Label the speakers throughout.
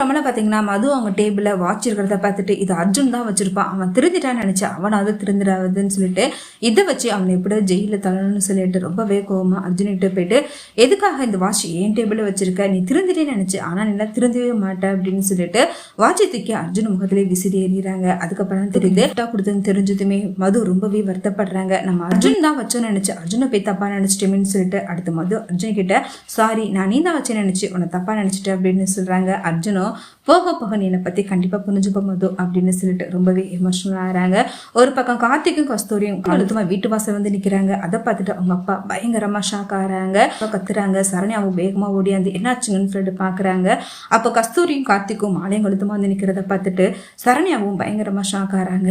Speaker 1: நம்மளாம் பார்த்தீங்கன்னா மது அவங்க டேபிளில் வாட்ச் இருக்கிறத பார்த்துட்டு இது அர்ஜுன் தான் வச்சிருப்பான், அவன் திருந்திட்டான்னு நினச்சா அவனாவது திருந்துடாதுன்னு சொல்லிட்டு இதை வச்சு அவனை எப்படியோ ஜெயிலில் தள்ளணும்னு சொல்லிட்டு ரொம்பவே கோவமாக அர்ஜுன்கிட்ட போயிட்டு எதுக்காக இந்த வாட்ச் ஏன் டேபிளில் வச்சிருக்க, நீ திருந்திட்டேன்னு நினச்சி ஆனால் நீ திருந்தவே மாட்டேன் அப்படின்னு சொல்லிட்டு வாட்சை தூக்கி அர்ஜுன் முகத்திலே விசிறி எறிகிறாங்க. அதுக்கப்புறம் தெரியுது கொடுத்துன்னு தெரிஞ்சதுமே மது ரொம்பவே வருத்தப்படுறாங்க. நம்ம அர்ஜுன் தான் வச்சோன்னு நினச்சி அர்ஜுனை போய் தப்பாக நினச்சிட்டோமேன்னு சொல்லிட்டு அடுத்த மது அர்ஜுன் கிட்ட சாரி நான் நீ தான் வச்சேன்னு நினச்சி உன்னை தப்பாக நினச்சிட்டேன் அப்படின்னு சொல்கிறாங்க. அர்ஜுனும் போக போக நீ என்னை பற்றி கண்டிப்பாக புரிஞ்சுப்ப மது அப்படின்னு சொல்லிட்டு ரொம்பவே எமோஷனல் ஆகிறாங்க. ஒரு பக்கம் கார்த்திக்கும் கஸ்தூரியும் அழுத்தமாக வீட்டு வாசல் வந்து நிற்கிறாங்க. அதை பார்த்துட்டு அவங்க அப்பா பயங்கரமாக ஷாக் ஆகிறாங்க, கத்துறாங்க. சரண்யாவும் வேகமாக ஓடியாந்து என்னாச்சுங்கன்னு சொல்லிட்டு பார்க்குறாங்க. அப்போ கஸ்தூரியும் கார்த்திக்கும் மாலையும் கழுத்தமாக வந்து நிற்கிறத பார்த்துட்டு சரண்யாவும் பயங்கரமாக ஷாக் ஆகிறாங்க.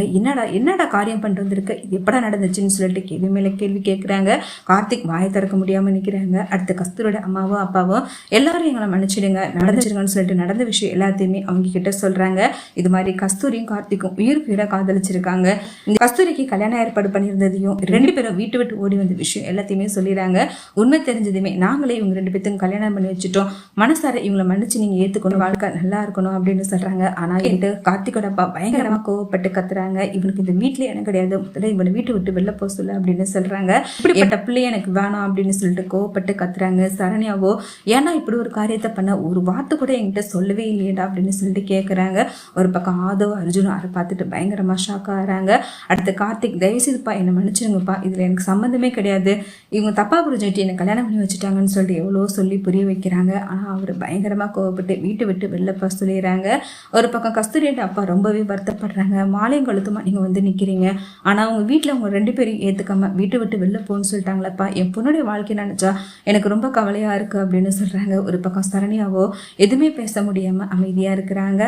Speaker 1: என்னடா காரியம் பண்ணிட்டு வந்திருக்கு, இது எப்படா நடந்துச்சுன்னு சொல்லிட்டு கேள்வி மேலே கேள்வி கேட்குறாங்க. கார்த்திக் வாயை திறக்க முடியாமல் நிற்கிறாங்க. அடுத்து கஸ்தூரியோட அம்மாவும் அப்பாவும் எல்லாரும் எங்களை மன்னிச்சிடுங்க நடந்துச்சிருங்கன்னு சொல்லிட்டு நடந்த விஷயம் எல்லாத்தையுமே அவங்க கிட்ட சொல்றாங்க. இது மாதிரி கஸ்தூரியும் கார்த்திக்கும் உயிர் காதலிச்சிருக்காங்க. இந்த கஸ்தூரிக்கு கல்யாணம் ஏற்பாடு பண்ணியிருந்ததையும் ரெண்டு பேரும் வீட்டு விட்டு ஓடி வந்த விஷயம் எல்லாத்தையுமே சொல்லிடுறாங்க. உண்மை தெரிஞ்சதுமே நாங்களே இவங்க ரெண்டு பேர்த்துக்கும் கல்யாணம் பண்ணி வச்சுட்டோம், மனசார இவங்களை மன்னிச்சு நீங்க ஏத்துக்கணும், வாழ்க்கை நல்லா இருக்கணும் அப்படின்னு சொல்றாங்க. ஆனா என்கிட்ட கார்த்திகோட அப்பா பயங்கரமா கோவப்பட்டு கத்துறாங்க. இவனுக்கு இந்த வீட்லயே எனக்கு கிடையாது, முதல்ல இவனை வீட்டு விட்டு வெளில போக சொல்லு அப்படின்னு சொல்றாங்க. இப்படிப்பட்ட பிள்ளைய எனக்கு வேணாம் அப்படின்னு சொல்லிட்டு கோவப்பட்டு கத்துறாங்க. சரண்யாவோ ஏன்னா இப்படி ஒரு காரியத்தை பண்ண ஒரு வார்த்தை கூட என்கிட்ட சொல்லவே இல்லையடா அப்படின்னு சொல்லிட்டு கேட்குறாங்க. ஒரு பக்கம் ஆதவ் அர்ஜுனும் அதை பார்த்துட்டு பயங்கரமாக ஷாக் ஆகிறாங்க. அடுத்து கார்த்திக் தயவுசெய்துப்பா என்னை மன்னிச்சிருங்கப்பா, இதில் எனக்கு சம்மந்தமே கிடையாது, இவங்க தப்பாக புரிஞ்சுட்டு என்னை கல்யாணம் பண்ணி வச்சுட்டாங்கன்னு சொல்லிட்டு எவ்வளோ சொல்லி புரிய வைக்கிறாங்க. ஆனால் அவர் பயங்கரமாக கோவப்பட்டு வீட்டை விட்டு வெளிலப்பா சொல்லிடுறாங்க. ஒரு பக்கம் கஸ்தூரியோட அப்பா ரொம்பவே வருத்தப்படுறாங்க. மாலையும் கழுத்துமா நீங்கள் வந்து நிற்கிறீங்க, ஆனால் அவங்க வீட்டில் அவங்க ரெண்டு பேரும் ஏற்றுக்காம வீட்டை விட்டு வெளில போகணும்னு சொல்லிட்டாங்களப்பா, என் பொண்ணுடைய வாழ்க்கை நினச்சா எனக்கு ரொம்ப கவலையாக இருக்குது அப்படின்னு சொல்கிறாங்க. ஒரு பக்கம் சரண்யாவோ எதுவுமே பேச முடியாமல் அமைதியாக இருக்கிறாங்க.